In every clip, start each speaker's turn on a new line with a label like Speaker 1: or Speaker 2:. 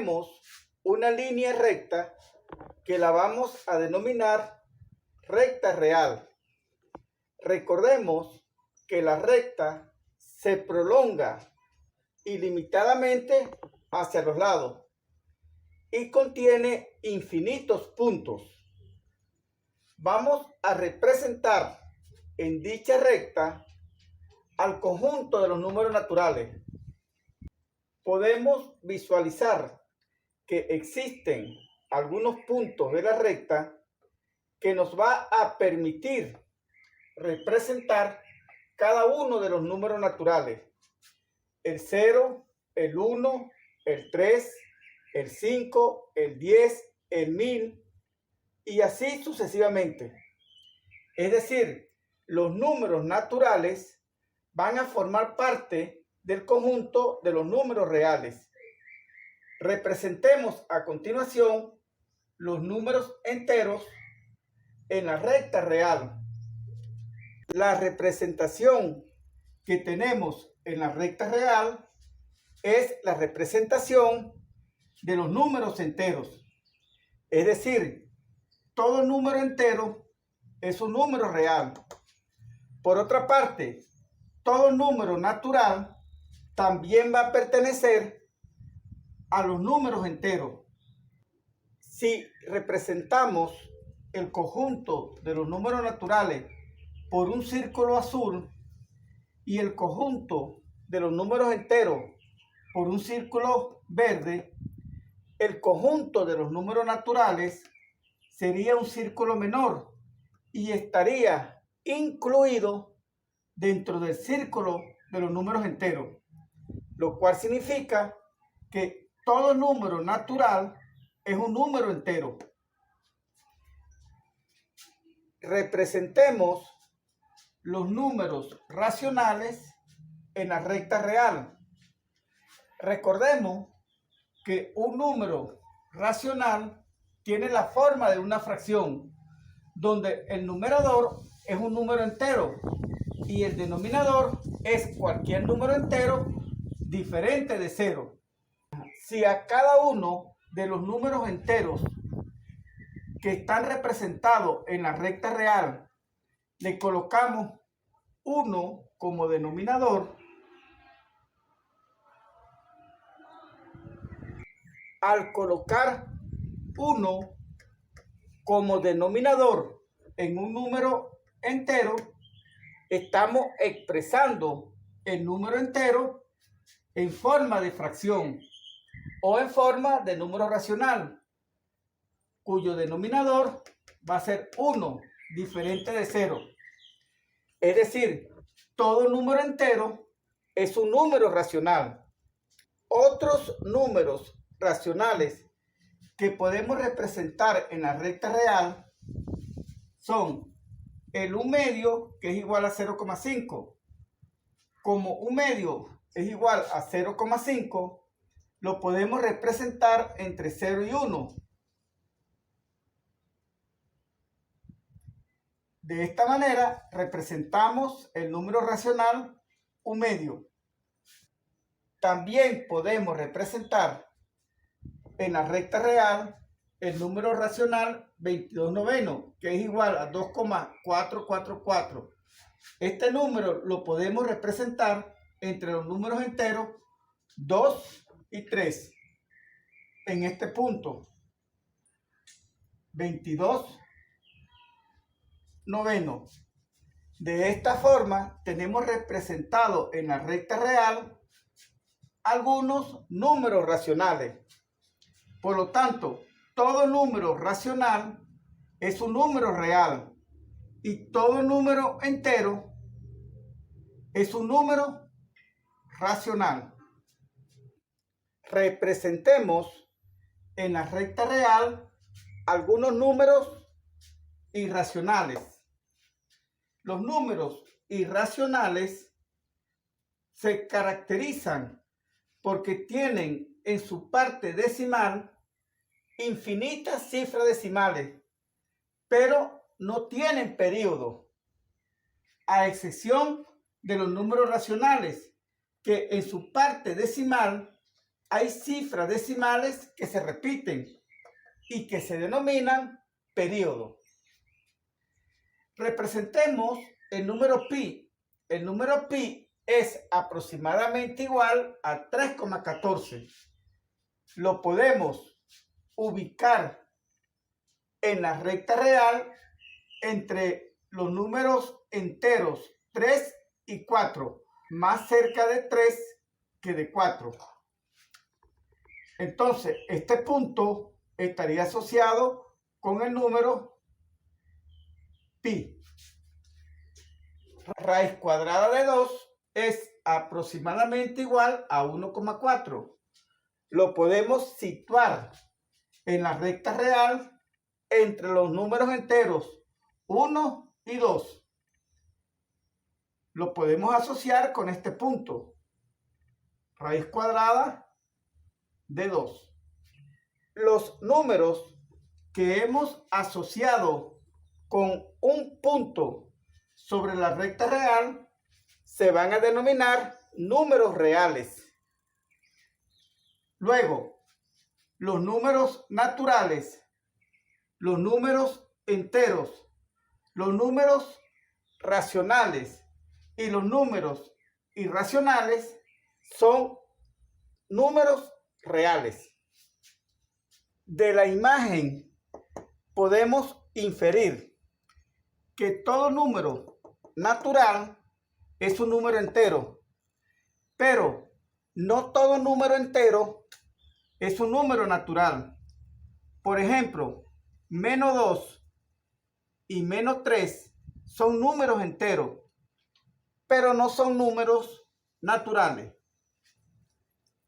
Speaker 1: tenemos una línea recta que la vamos a denominar recta real. Recordemos que la recta se prolonga ilimitadamente hacia los lados y contiene infinitos puntos. Vamos a representar en dicha recta al conjunto de los números naturales. Podemos visualizar que existen algunos puntos de la recta que nos va a permitir representar cada uno de los números naturales. El 0, el 1, el 3, el 5, el 10, el 1000 y así sucesivamente. Es decir, los números naturales van a formar parte del conjunto de los números reales. Representemos a continuación los números enteros en la recta real. La representación que tenemos en la recta real es la representación de los números enteros. Es decir, todo número entero es un número real. Por otra parte, todo número natural también va a pertenecer a los números enteros. Si representamos el conjunto de los números naturales por un círculo azul y el conjunto de los números enteros por un círculo verde, el conjunto de los números naturales sería un círculo menor y estaría incluido dentro del círculo de los números enteros, lo cual significa que todo número natural es un número entero. Representemos los números racionales en la recta real. Recordemos que un número racional tiene la forma de una fracción, donde el numerador es un número entero y el denominador es cualquier número entero diferente de 0. Si a cada uno de los números enteros que están representados en la recta real le colocamos 1 como denominador, al colocar 1 como denominador en un número entero, estamos expresando el número entero en forma de fracción o en forma de número racional, cuyo denominador va a ser 1, diferente de 0. Es decir, todo número entero es un número racional. Otros números racionales que podemos representar en la recta real son el 1 medio, que es igual a 0,5. Como 1 medio es igual a 0,5, lo podemos representar entre 0 y 1. De esta manera representamos el número racional 1 medio. También podemos representar en la recta real el número racional 22 novenos, que es igual a 2,444. Este número lo podemos representar entre los números enteros 2 y 3. En este punto, 22 novenos. De esta forma tenemos representado en la recta real algunos números racionales. Por lo tanto, todo número racional es un número real y todo número entero es un número racional. Representemos en la recta real algunos números irracionales. Los números irracionales se caracterizan porque tienen en su parte decimal infinitas cifras decimales, pero no tienen periodo, a excepción de los números racionales, que en su parte decimal hay cifras decimales que se repiten y que se denominan periodo. Representemos el número pi. El número pi es aproximadamente igual a 3,14. Lo podemos ubicar en la recta real entre los números enteros 3 y 4, más cerca de 3 que de 4. Entonces, este punto estaría asociado con el número pi. Raíz cuadrada de 2 es aproximadamente igual a 1,4. Lo podemos situar en la recta real entre los números enteros 1 y 2. Lo podemos asociar con este punto. Raíz cuadrada de 2. Los números que hemos asociado con un punto sobre la recta real se van a denominar números reales. Luego, los números naturales, los números enteros, los números racionales y los números irracionales son números reales. De la imagen podemos inferir que todo número natural es un número entero, pero no todo número entero es un número natural. Por ejemplo, menos 2 y menos 3 son números enteros, pero no son números naturales.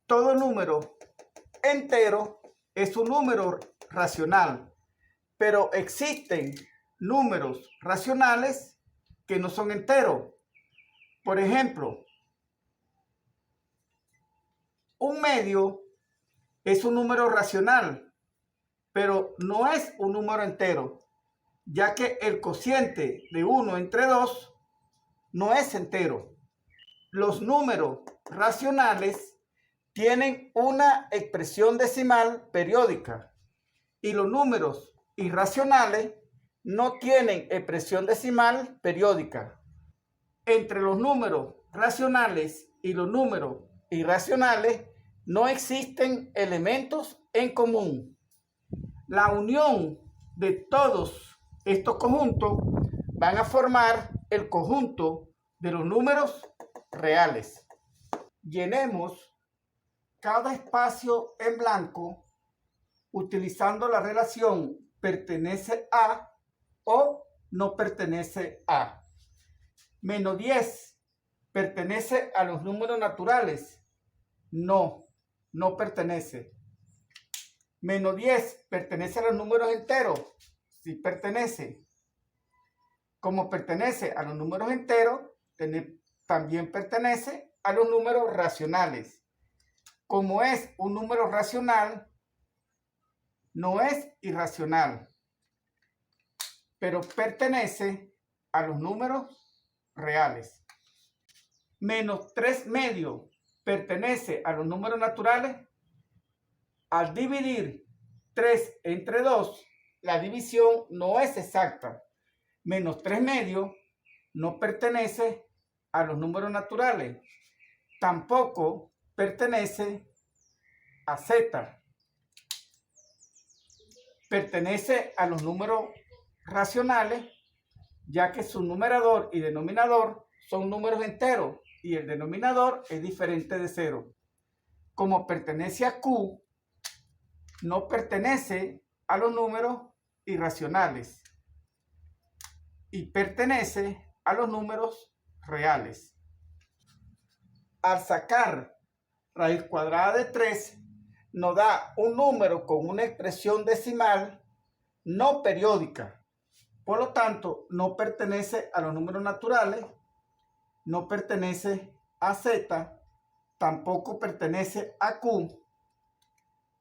Speaker 1: Todo número entero es un número racional, pero existen números racionales que no son enteros. Por ejemplo, un medio es un número racional, pero no es un número entero, ya que el cociente de 1 entre 2 no es entero. Los números racionales tienen una expresión decimal periódica y los números irracionales no tienen expresión decimal periódica. Entre los números racionales y los números irracionales no existen elementos en común. La unión de todos estos conjuntos van a formar el conjunto de los números reales. Llenemos cada espacio en blanco utilizando la relación pertenece a o no pertenece a. Menos 10 pertenece a los números naturales. No, no pertenece. Menos 10 pertenece a los números enteros. Sí pertenece. Como pertenece a los números enteros, también pertenece a los números racionales. Como es un número racional, no es irracional, pero pertenece a los números reales. Menos 3 medio pertenece a los números naturales. Al dividir 3 entre 2, la división no es exacta. Menos 3 medio no pertenece a los números naturales. Tampoco pertenece a z. Pertenece a los números racionales, ya que su numerador y denominador son números enteros y el denominador es diferente de 0. Como pertenece a Q, no pertenece a los números irracionales y pertenece a los números reales. Al sacar raíz cuadrada de 3, nos da un número con una expresión decimal no periódica. Por lo tanto, no pertenece a los números naturales, no pertenece a z, tampoco pertenece a q.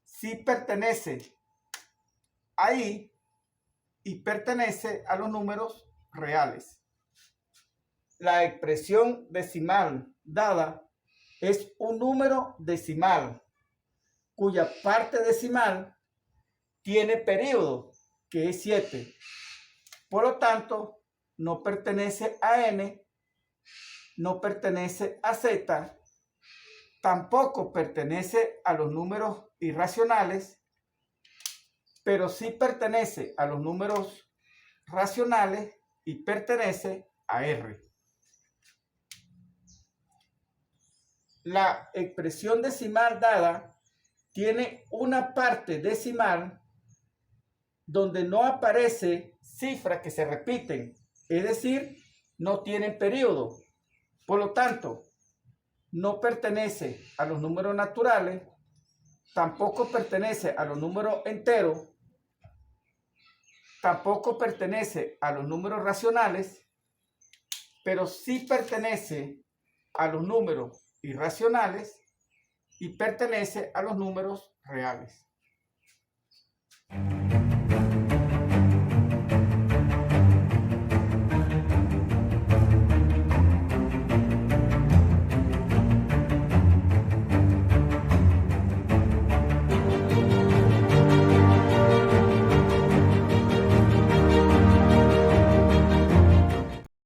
Speaker 1: Sí pertenece a i y pertenece a los números reales. La expresión decimal dada es un número decimal cuya parte decimal tiene periodo, que es 7. Por lo tanto, no pertenece a n, no pertenece a z, tampoco pertenece a los números irracionales, pero sí pertenece a los números racionales y pertenece a R. La expresión decimal dada tiene una parte decimal donde no aparece cifras que se repiten, es decir, no tienen periodo. Por lo tanto, no pertenece a los números naturales, tampoco pertenece a los números enteros, tampoco pertenece a los números racionales, pero sí pertenece a los números irracionales y pertenece a los números reales.